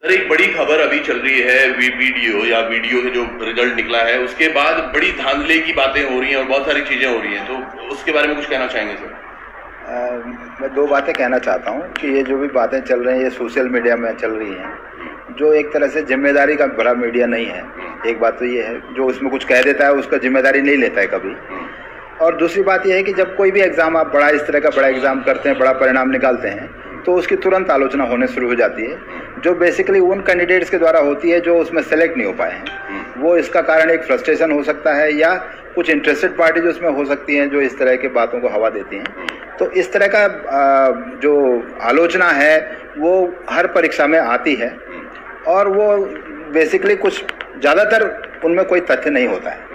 Sir, एक बड़ी खबर अभी चल रही है, वीडियो के जो रिजल्ट निकला है उसके बाद बड़ी धांधले की बातें हो रही हैं और बहुत सारी चीजें हो रही हैं, तो उसके बारे में कुछ कहना चाहेंगे सर? मैं दो बातें कहना चाहता हूँ कि ये जो भी बातें चल रही हैं ये सोशल मीडिया में चल रही हैं, जो एक तरह से जिम्मेदारी का बड़ा मीडिया नहीं है। एक बात तो ये है, जो उसमें कुछ कह देता है उसका जिम्मेदारी नहीं लेता है कभी। और दूसरी बात यह है कि जब कोई भी एग्ज़ाम आप बड़ा इस तरह का बड़ा एग्ज़ाम करते हैं, बड़ा परिणाम निकालते हैं, तो उसकी तुरंत आलोचना होने शुरू हो जाती है, जो बेसिकली उन कैंडिडेट्स के द्वारा होती है जो उसमें सेलेक्ट नहीं हो पाए हैं। वो इसका कारण एक फ्रस्ट्रेशन हो सकता है या कुछ इंटरेस्टेड पार्टी जो उसमें हो सकती हैं जो इस तरह की बातों को हवा देती हैं। तो इस तरह का जो आलोचना है वो हर परीक्षा में आती है और वो बेसिकली कुछ ज़्यादातर उनमें कोई तथ्य नहीं होता है।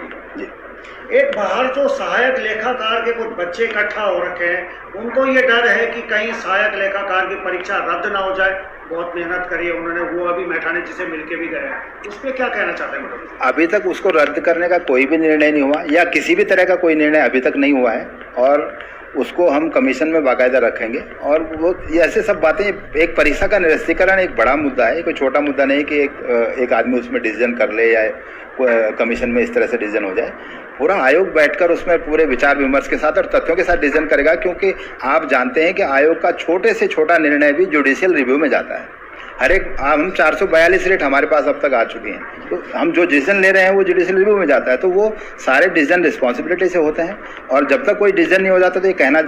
एक बाहर जो सहायक लेखाकार के कुछ बच्चे इकट्ठा हो रखे हैं, उनको ये डर है कि कहीं सहायक लेखाकार की परीक्षा रद्द ना हो जाए। बहुत मेहनत करी है उन्होंने, वो अभी मैठाणी जी से मिलके भी गए हैं, उस पर क्या कहना चाहते हैं मतलब? अभी तक उसको रद्द करने का कोई भी निर्णय नहीं हुआ या किसी भी तरह का कोई निर्णय अभी तक नहीं हुआ है और उसको हम कमीशन में बाकायदा रखेंगे। और वो ये ऐसे सब बातें, एक परीक्षा का निरस्तीकरण एक बड़ा मुद्दा है, कोई छोटा मुद्दा नहीं कि एक आदमी उसमें डिसीजन कर ले या कमीशन में इस तरह से डिसीजन हो जाए। पूरा आयोग बैठकर उसमें पूरे विचार विमर्श के साथ और तथ्यों के साथ डिसीजन करेगा, क्योंकि आप जानते हैं कि आयोग का छोटे से छोटा निर्णय भी जुडिशियल रिव्यू में जाता है। हर एक हम 442 रेट हमारे पास अब तक आ चुके हैं, तो हम जो डिसीजन ले रहे हैं वो जुडिशियल रिव्यू में जाता है, तो वो सारे डिसीजन रिस्पॉन्सिबिलिटी से होते हैं और जब तक कोई डिसीजन नहीं हो जाता तो ये कहना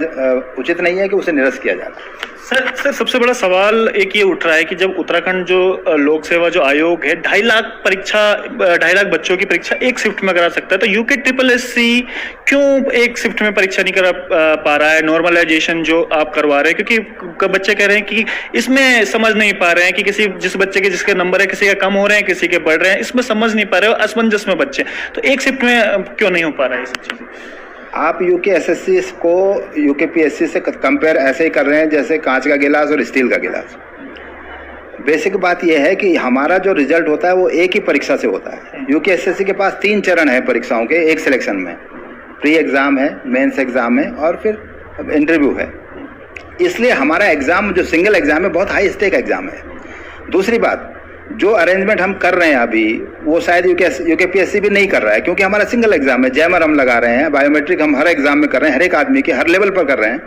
उचित नहीं है कि उसे निरस्त किया जाता है। सर सबसे बड़ा सवाल एक ये उठ रहा है कि जब उत्तराखंड जो लोक सेवा जो आयोग है 2.5 लाख बच्चों की परीक्षा एक शिफ्ट में करा सकता है, तो यूके SSSC क्यों एक शिफ्ट में परीक्षा नहीं करा पा रहा है? नॉर्मलाइजेशन जो आप करवा रहे हैं, क्योंकि बच्चे कह रहे हैं कि इसमें समझ नहीं पा रहे हैं कि जिस बच्चे के जिसके नंबर है किसी का कम हो रहे हैं किसी के बढ़ रहे हैं, इसमें समझ नहीं पा रहे हो, असमंजस में बच्चे, तो एक शिफ्ट में क्यों नहीं हो पा रहा है ये सब चीजें? आप UKSSC को UKPSC से कंपेयर ऐसे ही कर रहे हैं जैसे कांच का गिलास और स्टील का गिलास। बेसिक बात यह है कि हमारा जो रिजल्ट होता है वो एक ही परीक्षा से होता है। UKSSC के पास 3 चरण है परीक्षाओं के एक सिलेक्शन में, प्री एग्ज़ाम है, मेंस एग्ज़ाम है और फिर इंटरव्यू है। इसलिए हमारा एग्ज़ाम जो सिंगल एग्ज़ाम है बहुत हाई स्टेक एग्ज़ाम है। दूसरी बात, जो अरेंजमेंट हम कर रहे हैं अभी वो शायद UKPSC भी नहीं कर रहा है, क्योंकि हमारा सिंगल एग्जाम है, जैमर हम लगा रहे हैं, बायोमेट्रिक हम हर एग्जाम में कर रहे हैं, हर एक आदमी के हर लेवल पर कर रहे हैं।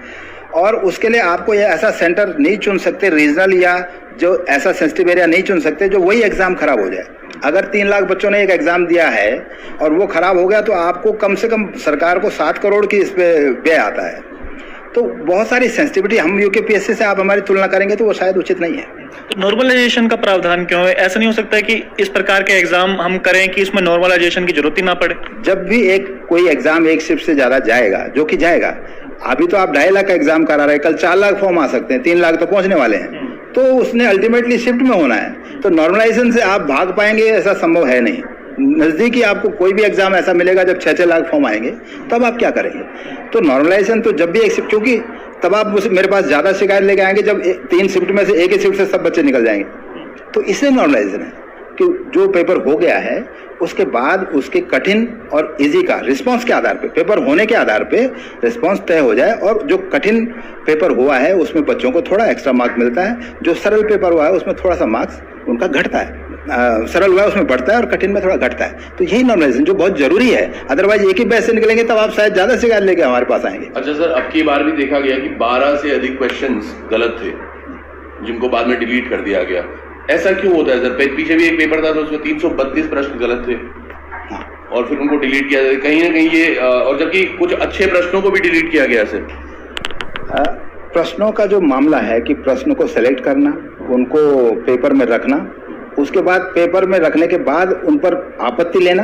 और उसके लिए आपको ये ऐसा सेंटर नहीं चुन सकते रीजनल या जो ऐसा सेंसिटिव एरिया नहीं चुन सकते जो वही एग्जाम खराब हो जाए। अगर 3 लाख बच्चों ने एक एग्जाम दिया है और वो खराब हो गया तो आपको कम से कम सरकार को 7 करोड़ की इस पे व्यय आता है। तो बहुत सारी सेंसिटिविटी हम UKPSC से आप हमारी तुलना करेंगे तो वो शायद उचित नहीं है। तो नॉर्मलाइजेशन का प्रावधान क्यों है? ऐसा नहीं हो सकता है कि इस प्रकार के एग्जाम हम करें कि इसमें नॉर्मलाइजेशन की जरूरत ही ना पड़े? जब भी कोई एग्जाम एक शिफ्ट से ज्यादा जाएगा, जो कि जाएगा, अभी तो आप 2.5 लाख का एग्जाम करा रहे हैं, कल 4 लाख फॉर्म आ सकते हैं, 3 लाख तो पहुंचने वाले हैं, तो उसने अल्टीमेटली शिफ्ट में होना है। तो नॉर्मलाइजेशन से आप भाग पाएंगे ऐसा संभव है नहीं। नजदीकी आपको कोई भी एग्जाम ऐसा मिलेगा जब 6-6 लाख फॉर्म आएंगे, तब आप क्या करेंगे? तो नॉर्मलाइजेशन तो जब भी एक शिफ्ट, क्योंकि तब आप मेरे पास ज्यादा शिकायत लेके आएंगे जब 3 शिफ्ट में से एक ही शिफ्ट से सब बच्चे निकल जाएंगे। तो इसलिए नॉर्मलाइजेशन है कि जो पेपर हो गया है उसके बाद उसके कठिन और इजी का रिस्पांस के आधार पे, पेपर होने के आधार पे रिस्पांस तय हो जाए और जो कठिन पेपर हुआ है उसमें बच्चों को थोड़ा एक्स्ट्रा मार्क्स मिलता है, जो सरल पेपर हुआ है उसमें थोड़ा सा मार्क्स उनका घटता है, सरल हुआ है उसमें बढ़ता है और कठिन में थोड़ा घटता है। तो यही नॉर्मलाइजेशन जो बहुत जरूरी है, अदरवाइज एक ही बैच से निकलेंगे तब आप शायद ज्यादा शिकायत लेके हमारे पास आएंगे। अच्छा सर, अब की बार भी देखा गया कि 12 से अधिक क्वेश्चंस गलत थे जिनको बाद में डिलीट कर दिया गया। ऐसा क्यों होता है सर? पीछे भी एक पेपर था तो उसमें 332 प्रश्न गलत थे और फिर उनको डिलीट किया जाए कहीं ना कहीं ये, और जबकि कुछ अच्छे प्रश्नों को भी डिलीट किया गया सर। प्रश्नों का जो मामला है कि प्रश्नों को सेलेक्ट करना, उनको पेपर में रखना, उसके बाद पेपर में रखने के बाद उन पर आपत्ति लेना,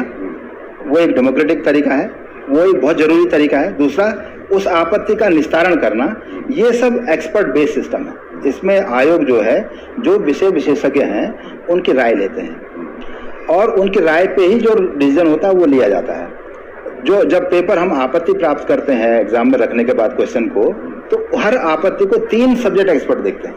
वो एक डेमोक्रेटिक तरीका है, वो एक बहुत जरूरी तरीका है। दूसरा, उस आपत्ति का निस्तारण करना, ये सब एक्सपर्ट बेस्ड सिस्टम है। इसमें आयोग जो है, जो विषय विशेषज्ञ हैं उनकी राय लेते हैं और उनकी राय पे ही जो डिसीजन होता है वो लिया जाता है। जो जब पेपर हम आपत्ति प्राप्त करते हैं एग्जाम में रखने के बाद क्वेश्चन को, तो हर आपत्ति को 3 सब्जेक्ट एक्सपर्ट देखते हैं,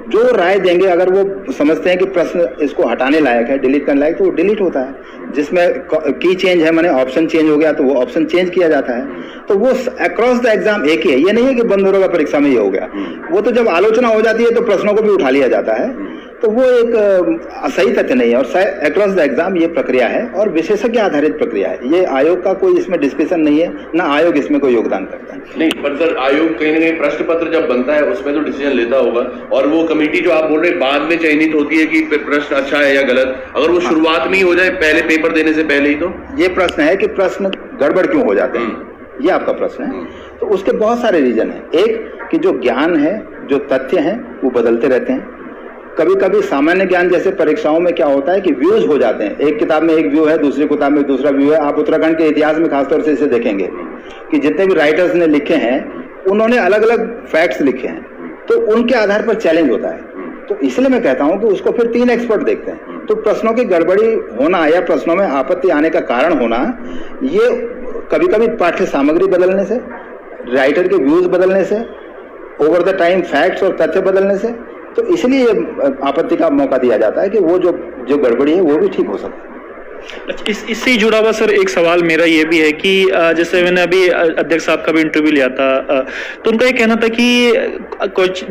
जो राय देंगे। अगर वो समझते हैं कि प्रश्न इसको हटाने लायक है, डिलीट करने लायक, तो वो डिलीट होता है। जिसमें की चेंज है, माने ऑप्शन चेंज हो गया तो वो ऑप्शन चेंज किया जाता है। तो वो अक्रॉस द एग्जाम एक ही है, ये नहीं है कि बंद होगा परीक्षा में ये हो गया। वो तो जब आलोचना हो जाती है तो प्रश्नों को भी उठा लिया जाता है। तो वो एक सही तथ्य नहीं है। और अक्रॉस द एग्जाम ये प्रक्रिया है और विशेषज्ञ आधारित प्रक्रिया है। ये आयोग का कोई इसमें डिस्कशन नहीं है, ना आयोग इसमें कोई योगदान करता है। नहीं, पर सर आयोग कहीं ना कहीं प्रश्न पत्र जब बनता है उसमें तो डिसीजन लेता होगा, और वो कमेटी जो आप बोल रहे हैं बाद में चयनित होती है कि प्रश्न अच्छा है या गलत, अगर वो शुरुआत में ही हो जाए पहले पेपर देने से पहले ही, तो ये प्रश्न है कि प्रश्न गड़बड़ क्यों हो जाते हैं, ये आपका प्रश्न है। तो उसके बहुत सारे रीजन हैं। एक कि जो ज्ञान है, जो तथ्य हैं, वो बदलते रहते हैं। कभी कभी सामान्य ज्ञान जैसे परीक्षाओं में क्या होता है कि व्यूज हो जाते हैं। एक किताब में एक व्यू है, दूसरी किताब में दूसरा व्यू है। आप उत्तराखंड के इतिहास में खासतौर से इसे देखेंगे कि जितने भी राइटर्स ने लिखे हैं उन्होंने अलग अलग फैक्ट्स लिखे हैं, तो उनके आधार पर चैलेंज होता है। तो इसलिए मैं कहता हूं कि उसको फिर 3 एक्सपर्ट देखते हैं। तो प्रश्नों की गड़बड़ी होना या प्रश्नों में आपत्ति आने का कारण होना, ये कभी कभी पाठ्य सामग्री बदलने से, राइटर के व्यूज बदलने से, ओवर द टाइम फैक्ट्स और तथ्य बदलने से, तो इसलिए आपत्ति का मौका दिया जाता है कि वो जो गड़बड़ी है वो भी ठीक हो सके। अच्छा, इससे ही जुड़ा हुआ सर एक सवाल मेरा ये भी है कि जैसे मैंने अभी अध्यक्ष साहब का भी इंटरव्यू लिया था, तो उनका ये कहना था कि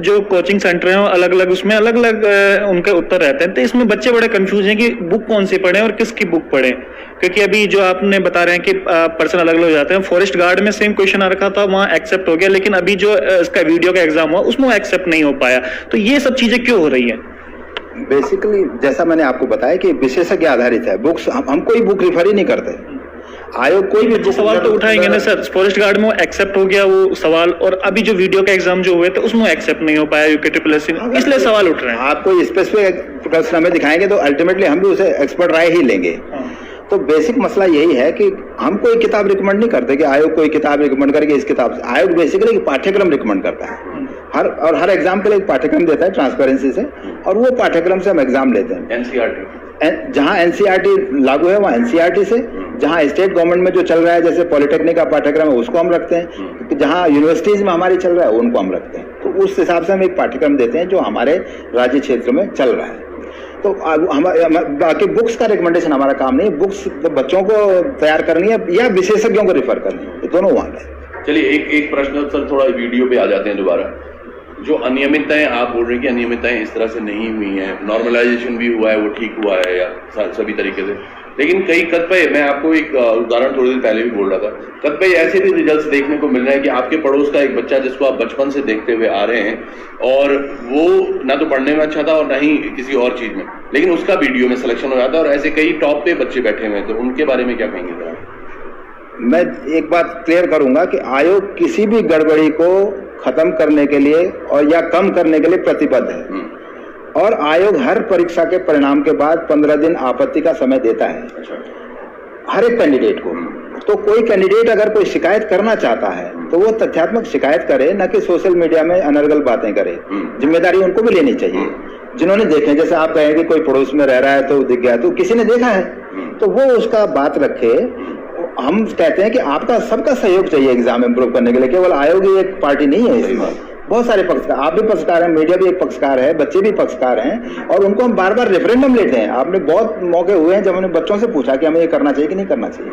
जो कोचिंग सेंटर हैं अलग अलग, उसमें अलग अलग उनके उत्तर रहते हैं। तो इसमें बच्चे बड़े कंफ्यूज हैं कि बुक कौन सी पढ़ें और किसकी बुक पढ़ें, क्योंकि अभी जो आपने बता रहे हैं कि पर्सन अलग अलग हो जाते हैं। फॉरेस्ट गार्ड में सेम क्वेश्चन आ रखा था, वहाँ एक्सेप्ट हो गया, लेकिन अभी जो इसका वीडियो का एग्जाम हुआ उसमें वो एक्सेप्ट नहीं हो पाया। तो ये सब चीजें क्यों हो रही है? बेसिकली जैसा मैंने आपको बताया कि विशेषज्ञ आधारित है। बुक्स हम कोई बुक रिफर ही नहीं करते। आयोग कोई भी सवाल तो उठाएंगे ना सर। फॉरेस्ट गार्ड में एक्सेप्ट हो गया वो सवाल, और अभी जो वीडियो का एग्जाम जो हुए थे उसमें एक्सेप्ट नहीं हो पाया यूके-SSC, इसलिए सवाल उठ रहे हैं। आप कोई स्पेसिफिक प्रश्न हमें दिखाएंगे तो अल्टीमेटली हम भी उसे एक्सपर्ट राय ही लेंगे। तो बेसिक मसला यही है कि हम कोई किताब रिकमेंड नहीं करते कि आयोग कोई किताब रिकमेंड करके इस किताब से। आयोग बेसिकली पाठ्यक्रम रिकमेंड करता है, हर एग्जाम के लिए एक पाठ्यक्रम देता है ट्रांसपेरेंसी से, और वो पाठ्यक्रम से हम एग्जाम लेते हैं। एनसीईआरटी, जहां एनसीईआरटी लागू है वहां एनसीईआरटी से, जहां स्टेट गवर्नमेंट में जो चल रहा है जैसे पॉलिटेक्निक का पाठ्यक्रम है उसको हम रखते हैं, जहां यूनिवर्सिटीज में हमारी चल रहा है उनको हम रखते हैं। तो उस हिसाब से हम एक पाठ्यक्रम देते हैं जो हमारे राज्य क्षेत्र में चल रहा है। तो हम बाकी बुक्स का रिकमेंडेशन हमारा काम नहीं है। बुक्स बच्चों को तैयार करनी है या विशेषज्ञों को रिफर करनी है, ये दोनों वहां है। चलिए एक प्रश्न सर, थोड़ा वीडियो पे आ जाते हैं दोबारा। जो अनियमितताएं आप बोल रहे हैं कि अनियमितताएं इस तरह से नहीं हुई हैं, नॉर्मलाइजेशन भी हुआ है, वो ठीक हुआ है या सभी तरीके से, लेकिन कई कतिपय, मैं आपको एक उदाहरण थोड़ी देर पहले भी बोल रहा था, कतिपय ऐसे भी रिजल्ट्स देखने को मिल रहे हैं कि आपके पड़ोस का एक बच्चा जिसको आप बचपन से देखते हुए आ रहे हैं और वो ना तो पढ़ने में अच्छा था और ना ही किसी और चीज में, लेकिन उसका वीडियो में सिलेक्शन हो जाता है, और ऐसे कई टॉप पे बच्चे बैठे हुए हैं। तो उनके बारे में क्या कहेंगे जरा? मैं एक बात क्लियर करूंगा कि आयोग किसी भी गड़बड़ी को खत्म करने के लिए और या कम करने के लिए प्रतिबद्ध है, और आयोग हर परीक्षा के परिणाम के बाद 15 दिन आपत्ति का समय देता है हर एक कैंडिडेट को। तो कोई कैंडिडेट अगर कोई शिकायत करना चाहता है तो वो तथ्यात्मक शिकायत करे, न कि सोशल मीडिया में अनर्गल बातें करे। जिम्मेदारी उनको भी लेनी चाहिए जिन्होंने देखे। जैसे आप कहें कि कोई पड़ोस में रह रहा है तो दिख गया, तो किसी ने देखा है तो वो उसका बात रखे। हम कहते हैं कि आपका सबका सहयोग चाहिए एग्जाम इंप्रूव करने के लिए, केवल आयोग ही एक पार्टी नहीं है इसमें, बहुत सारे पक्षकार, आप भी पक्षकार हैं, मीडिया भी एक पक्षकार है, बच्चे भी पक्षकार हैं, और उनको हम बार बार रेफरेंडम लेते हैं। आपने बहुत मौके हुए हैं जब हमने बच्चों से पूछा कि हमें ये करना चाहिए कि नहीं करना चाहिए।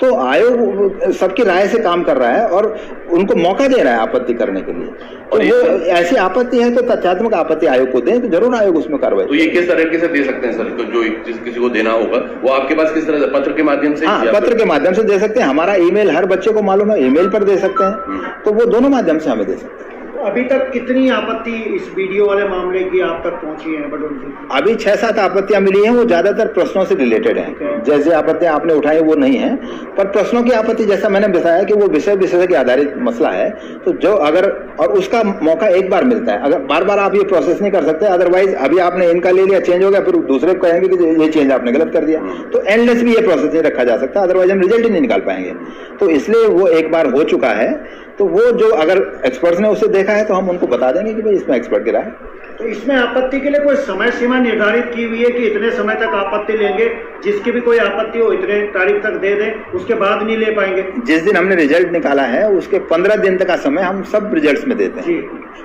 तो आयोग सबकी राय से काम कर रहा है और उनको मौका दे रहा है आपत्ति करने के लिए। और वो ऐसी आपत्ति है तो तथ्यात्मक आपत्ति आयोग को दें, तो जरूर आयोग उसमें कार्रवाई। तो ये किस तरीके से दे सकते हैं सर? तो जो किसी को देना होगा वो आपके पास किस तरह से, पत्र के माध्यम से? हाँ, पत्र के माध्यम से दे सकते हैं। हमारा ईमेल हर बच्चे को मालूम है, ईमेल पर दे सकते हैं। तो वो दोनों माध्यम से हमें दे सकते हैं। अभी तक कितनी आपत्ति इस वीडियो वाले मामले की आप तक पहुंची है बडोल जी? अभी 6-7 आपत्तियां मिली हैं, वो ज्यादातर प्रश्नों से रिलेटेड हैं। जैसे आपत्तियां आपने उठाई वो नहीं है, पर प्रश्नों की आपत्ति जैसा मैंने बताया कि वो विषय के आधारित मसला है। तो जो अगर, और उसका मौका एक बार मिलता है, अगर बार बार आप ये प्रोसेस नहीं कर सकते, अदरवाइज अभी आपने इनका ले लिया, चेंज हो गया, फिर दूसरे को कहेंगे कि ये चेंज आपने गलत कर दिया। तो एंडलेस भी ये प्रोसेस नहीं रखा जा सकता, अदरवाइज हम रिजल्ट ही नहीं निकाल पाएंगे। तो इसलिए वो एक बार हो चुका है, तो वो जो अगर एक्सपर्ट्स ने उसे देखा है तो हम उनको बता देंगे कि भाई इसमें एक्सपर्ट गिरा है। तो इसमें आपत्ति के लिए कोई समय सीमा निर्धारित की हुई है कि इतने समय तक आपत्ति लेंगे, जिसकी भी कोई आपत्ति हो इतने तारीख तक दे दें, उसके बाद नहीं ले पाएंगे? जिस दिन हमने रिजल्ट निकाला है उसके 15 दिन तक का समय हम सब रिजल्ट्स में देते हैं।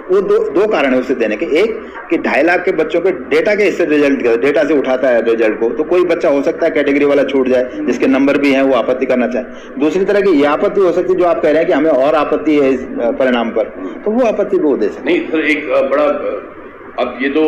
वो दो कारण है उसे देने के। एक कि 2.5 लाख के बच्चों के डेटा के इससे रिजल्ट, डेटा से उठाता है रिजल्ट को, तो कोई बच्चा हो सकता है कैटेगरी वाला छूट जाए जिसके नंबर भी हैं, वो आपत्ति करना चाहे। दूसरी तरह की ये आपत्ति हो सकती है जो आप कह रहे हैं कि हमें और आपत्ति है इस परिणाम पर, तो वो आपत्ति वो दे सकते। नहीं सर, एक बड़ा अब ये तो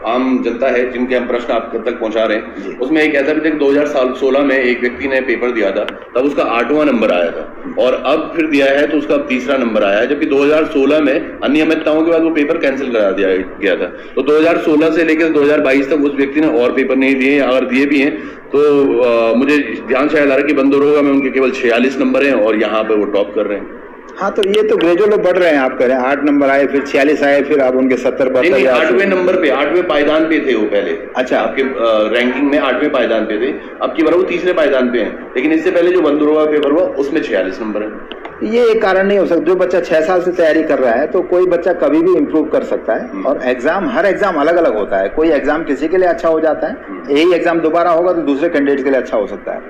आम जनता है जिनके हम प्रश्न आप तक पहुंचा रहे हैं, उसमें एक ऐसा भी था कि 2016 में एक व्यक्ति ने पेपर दिया था, तब उसका 8वां नंबर आया था और अब फिर दिया है तो उसका अब 3रा नंबर आया है, जबकि 2016 में अनियमितताओं के बाद वो पेपर कैंसिल करा दिया गया था। तो 2016 से लेकर 2022 तक उस व्यक्ति ने और पेपर नहीं दिए, अगर दिए भी हैं तो मुझे ध्यान शायद आ रहा है कि बंदरोगा में उनके केवल 46 नंबर हैं और यहाँ पे वो टॉप कर रहे हैं। हाँ, तो ये तो ग्रेजुअल बढ़ रहे हैं, आप कह रहे हैं 8 नंबर आए, फिर 46 आए, फिर अब उनके 70 पर 8वें नंबर पे, 8वें पायदान पे थे वो पहले। अच्छा, आपके रैंकिंग में 8वें पायदान पे थे, अब की बार वो 3रे पायदान पे हैं, लेकिन इससे पहले जो बंदरोगा पेपर हुआ उसमें 46 नंबर है। ये एक कारण नहीं हो सकता। जो बच्चा 6 साल से तैयारी कर रहा है तो कोई बच्चा कभी भी इम्प्रूव कर सकता है, और एग्जाम, हर एग्जाम अलग अलग होता है। कोई एग्जाम किसी के लिए अच्छा हो जाता है, यही एग्जाम दोबारा होगा तो दूसरे कैंडिडेट के लिए अच्छा हो सकता है।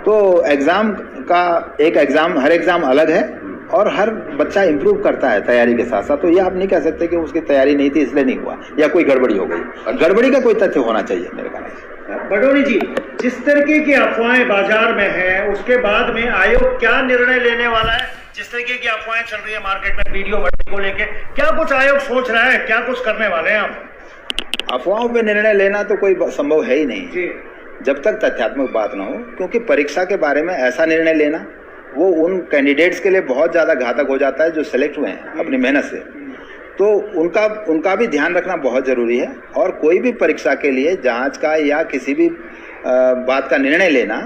तो एग्जाम का एक एग्जाम, हर एग्जाम अलग है और हर बच्चा इम्प्रूव करता है तैयारी के साथ साथ। तो ये आप नहीं कह सकते कि उसकी तैयारी नहीं थी इसलिए नहीं हुआ या कोई गड़बड़ी हो गई। गड़बड़ी का कोई तथ्य होना चाहिए मेरे ख्याल से। बडोनी जी, जिस तरीके की अफवाहें बाजार में हैं, उसके बाद में आयोग क्या निर्णय लेने वाला है? जिस तरीके की अफवाहें चल रही है मार्केट में वीडियो भर्ती को लेके, क्या कुछ आयोग सोच रहा है, क्या कुछ करने वाले हैं आप? अफवाहों पे निर्णय लेना तो कोई संभव है ही नहीं जी, जब तक तथ्यात्मक बात ना हो, क्योंकि परीक्षा के बारे में ऐसा निर्णय लेना वो उन कैंडिडेट्स के लिए बहुत ज़्यादा घातक हो जाता है जो सेलेक्ट हुए हैं अपनी मेहनत से। तो उनका भी ध्यान रखना बहुत ज़रूरी है। और कोई भी परीक्षा के लिए जांच का या किसी भी बात का निर्णय लेना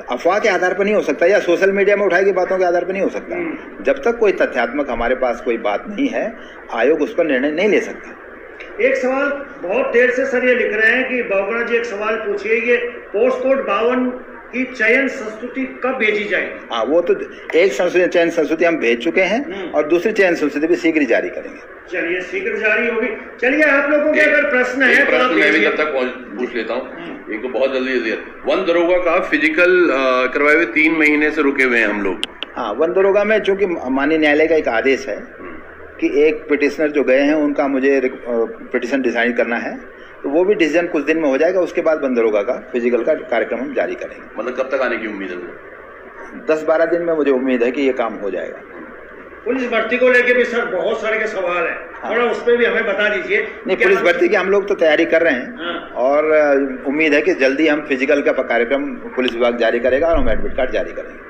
अफवाह के आधार पर नहीं हो सकता या सोशल मीडिया में उठाई गई बातों के आधार पर नहीं हो सकता। जब तक कोई तथ्यात्मक हमारे पास कोई बात नहीं है, आयोग उस पर निर्णय नहीं ले सकता। एक सवाल बहुत देर से सर ये लिख रहे हैं कि बाबुरा जी एक सवाल पूछिए, ये पोस्ट कोड 52 की चयन संस्तुति कब भेजी जाएगी? हाँ, वो तो एक चयन संस्तुति हम भेज चुके हैं और दूसरी चयन संस्तुति भी शीघ्र जारी करेंगे। चलिए, शीघ्र जारी होगी। चलिए, आप लोगों के अगर प्रश्न है तो प्रश्न मैं भी तब तक पूछ लेता हूँ। एक तो बहुत जल्दी वन दरोगा का फिजिकल करवाए हुए 3 महीने से रुके हुए हैं हम लोग। हाँ, वन दरोगा में चूंकि माननीय न्यायालय का एक आदेश है कि एक पिटिशनर जो गए हैं उनका मुझे पिटिशन डिसाइड करना है, तो वो भी डिसीजन कुछ दिन में हो जाएगा। उसके बाद वन दरोगा का फिजिकल का कार्यक्रम हम जारी करेंगे। मतलब कब तक आने की उम्मीद है? 10-12 दिन में मुझे उम्मीद है कि ये काम हो जाएगा। पुलिस भर्ती को लेके भी सर बहुत सारे के सवाल है, थोड़ा उस पर भी हमें बता दीजिए। नहीं, पुलिस भर्ती की हम लोग तो तैयारी कर रहे हैं और उम्मीद है कि जल्दी हम फिजिकल का कार्यक्रम पुलिस विभाग जारी करेगा और हम एडमिट कार्ड जारी करेंगे।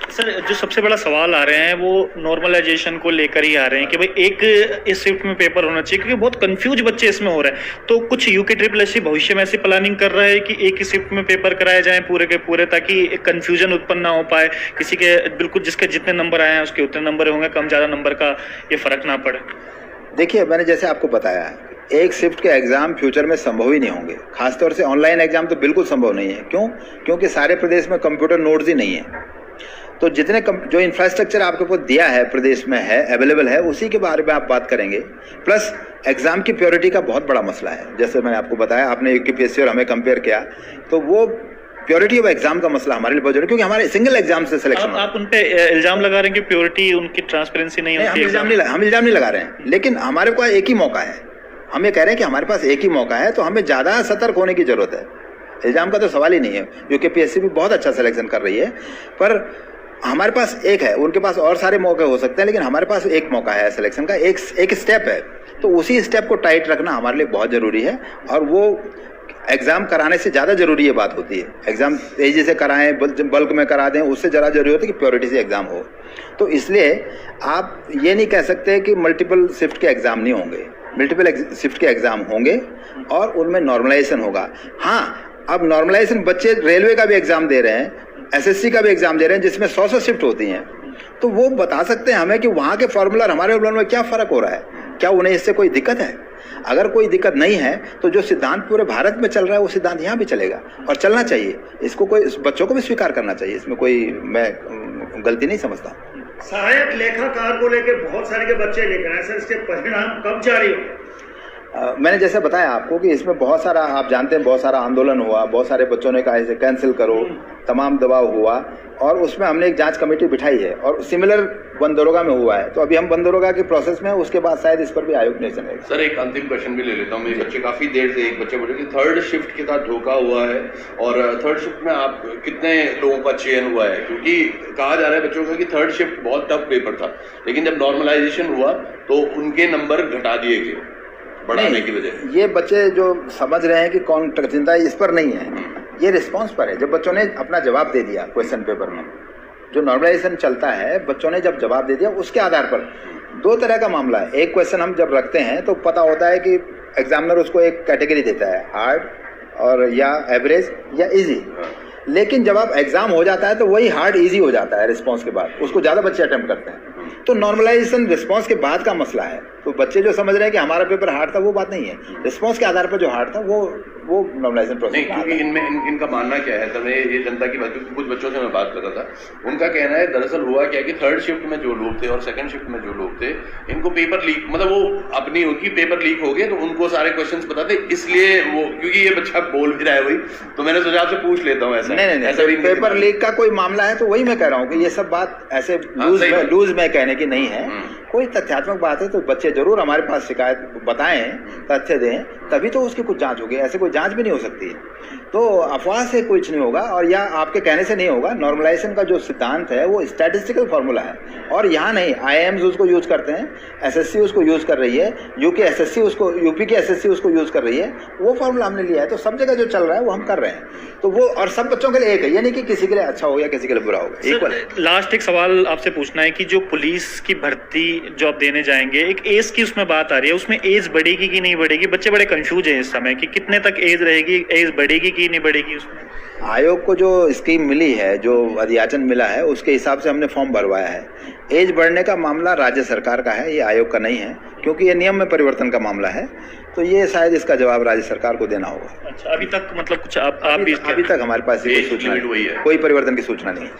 सर, जो सबसे बड़ा सवाल आ रहे हैं वो नॉर्मलाइजेशन को लेकर ही आ रहे हैं कि भाई एक इस शिफ्ट में पेपर होना चाहिए, क्योंकि बहुत कंफ्यूज बच्चे इसमें हो रहे हैं। तो कुछ UKSSC भविष्य में ऐसी प्लानिंग कर रहा है कि एक ही शिफ्ट में पेपर कराए जाएं पूरे के पूरे, ताकि एक कंफ्यूजन उत्पन्न ना हो पाए, किसी के बिल्कुल जिसके जितने नंबर आए हैं उसके उतने नंबर होंगे, कम ज़्यादा नंबर का ये फर्क ना पड़े। देखिए, मैंने जैसे आपको बताया, एक शिफ्ट के एग्जाम फ्यूचर में संभव ही नहीं होंगे। खासतौर से ऑनलाइन एग्जाम तो बिल्कुल संभव नहीं है। क्यों? क्योंकि सारे प्रदेश में कंप्यूटर नोड्स ही नहीं है। तो जितने जो इंफ्रास्ट्रक्चर आपके पास दिया है, प्रदेश में है, अवेलेबल है, उसी के बारे में आप बात करेंगे। प्लस एग्जाम की प्योरिटी का बहुत बड़ा मसला है। जैसे मैंने आपको बताया, आपने UKPSC और हमें कंपेयर किया, तो वो प्योरिटी ऑफ एग्जाम का मसला हमारे लिए बहुत जरूरी, क्योंकि हमारे सिंगल एग्जाम से सिलेक्शन। आप उन पे इल्जाम लगा रहे हैं कि प्योरिटी, उनकी ट्रांसपेरेंसी नहीं होती। हम इल्जाम नहीं लगा रहे हैं, लेकिन हमारे पास एक ही मौका है। हम ये कह रहे हैं कि हमारे पास एक ही मौका है, तो हमें ज़्यादा सतर्क होने की जरूरत है। इल्जाम का तो सवाल ही नहीं है। UKPSC भी बहुत अच्छा सिलेक्शन कर रही है, पर हमारे पास एक है, उनके पास और सारे मौके हो सकते हैं, लेकिन हमारे पास एक मौका है सिलेक्शन का, एक स्टेप है। तो उसी स्टेप को टाइट रखना हमारे लिए बहुत ज़रूरी है, और वो एग्ज़ाम कराने से ज़्यादा ज़रूरी ये बात होती है। एग्ज़ाम तेज़ी से कराएं, बल्क में करा दें, उससे ज़्यादा जरूरी होता है कि प्योरिटी से एग्ज़ाम हो। तो इसलिए आप ये नहीं कह सकते कि मल्टीपल शिफ्ट के एग्ज़ाम नहीं होंगे। मल्टीपल शिफ्ट के एग्ज़ाम होंगे और उनमें नॉर्मलाइजेशन होगा। हाँ, अब नॉर्मलाइजेशन बच्चे रेलवे का भी एग्ज़ाम दे रहे हैं, SSC का भी एग्जाम दे रहे हैं, जिसमें 100 शिफ्ट होती हैं, तो वो बता सकते हैं हमें कि वहाँ के फॉर्मूला और हमारे फॉर्मूला में क्या फ़र्क हो रहा है, क्या उन्हें इससे कोई दिक्कत है। अगर कोई दिक्कत नहीं है तो जो सिद्धांत पूरे भारत में चल रहा है वो सिद्धांत यहाँ भी चलेगा और चलना चाहिए। इसको कोई बच्चों को भी स्वीकार करना चाहिए, इसमें कोई मैं गलती नहीं समझता। सहायक लेखाकार को लेकर बहुत सारे के बच्चे लिख रहे हैं सर, इसके परिणाम कब जारी होंगे? मैंने जैसे बताया आपको कि इसमें बहुत सारा, आप जानते हैं, बहुत सारा आंदोलन हुआ, बहुत सारे बच्चों ने कहा इसे कैंसिल करो, तमाम दबाव हुआ, और उसमें हमने एक जांच कमेटी बिठाई है और सिमिलर वन दरोगा में हुआ है। तो अभी हम वन दरोगा के प्रोसेस में, उसके बाद शायद इस पर भी आयोग निर्णय लेगा। सर, एक अंतिम क्वेश्चन भी ले लेता हूँ। मेरे बच्चे काफी देर से, एक बच्चे बोले कि 3rd शिफ्ट के साथ धोखा हुआ है, और 3rd शिफ्ट में आप कितने लोगों का चयन हुआ है? क्योंकि कहा जा रहा है बच्चों का कि 3rd शिफ्ट बहुत टफ पेपर था, लेकिन जब नॉर्मलाइजेशन हुआ तो उनके नंबर घटा दिए गए। बढ़ाने की वजह। ये बच्चे जो समझ रहे हैं कि कौन चिंता इस पर नहीं है, ये रिस्पॉन्स पर है। जब बच्चों ने अपना जवाब दे दिया क्वेश्चन पेपर में, जो नॉर्मलाइजेशन चलता है, बच्चों ने जब जवाब दे दिया उसके आधार पर दो तरह का मामला है। एक क्वेश्चन हम जब रखते हैं तो पता होता है कि एग्जामिनर उसको एक कैटेगरी देता है, हार्ड और या एवरेज या इजी। लेकिन जब आप एग्जाम हो जाता है तो वही हार्ड इजी हो जाता है रिस्पांस के बाद, उसको ज़्यादा बच्चे अटेम्प्ट करते हैं। तो नॉर्मलाइजेशन रिस्पांस के बाद का मसला है। तो बच्चे जो समझ रहे हैं कि हमारा पेपर हार्ड था, वो बात नहीं है। रिस्पांस के आधार पर जो हार्ड था वो नॉर्मलाइजेशन प्रोसेस नहीं, क्योंकि इनका मानना क्या है, तब ये जनता की बात, क्योंकि कुछ बच्चों से मैं बात कर रहा था, उनका कहना है दरअसल हुआ क्या कि थर्ड शिफ्ट में जो लोग थे और सेकंड शिफ्ट में जो लोग थे, इनको पेपर लीक, मतलब वो अपनी उनकी पेपर लीक हो गए तो उनको सारे क्वेश्चंस पता थे, इसलिए वो, क्योंकि ये बच्चा बोल भी रहा है वही, तो मैंने सोचा आपसे पूछ लेता हूँ। ऐसा नहीं, पेपर लीक का कोई मामला है तो वही मैं कह रहा हूँ कि ये सब बात ऐसे लूज में कहने की नहीं है। कोई तथ्यात्मक बात है तो बच्चे जरूर हमारे पास शिकायत बताएं, तथ्य दें, तभी तो उसकी कुछ जांच होगी। ऐसे कोई जांच भी नहीं हो सकती है। तो अफवाह से कुछ नहीं होगा और या आपके कहने से नहीं होगा। नॉर्मलाइजेशन का जो सिद्धांत है वो स्टैटिस्टिकल फार्मूला है और यहाँ नहीं, IIMs उसको यूज करते हैं, SSC उसको यूज कर रही है, यूपी की SSC उसको यूज कर रही है। वो फार्मूला हमने लिया है, तो सब जगह जो चल रहा है वो हम कर रहे हैं। तो वो और सब बच्चों के लिए एक है, ये नहीं कि किसी के लिए अच्छा हो गया किसी के लिए बुरा होगा, इक्वल है। लास्ट एक सवाल आपसे पूछना है कि जो पुलिस की भर्ती जो आप देने जाएंगे, एक एज की उसमें बात आ रही है, उसमें एज बढ़ेगी कि नहीं बढ़ेगी? बच्चे बड़े कंफ्यूज हैं इस समय कि कितने तक एज रहेगी, एज बढ़ेगी कि नहीं बढ़ेगी उसमें? आयोग को जो स्कीम मिली है, जो अध्याचन मिला है, उसके हिसाब से हमने फॉर्म भरवाया है। एज बढ़ने का मामला राज्य सरकार का है, ये आयोग का नहीं है, क्योंकि ये नियम में परिवर्तन का मामला है। तो ये शायद इसका जवाब राज्य सरकार को देना होगा। अच्छा, अभी तक मतलब कुछ आप अभी तक हमारे पास कोई परिवर्तन की सूचना नहीं है।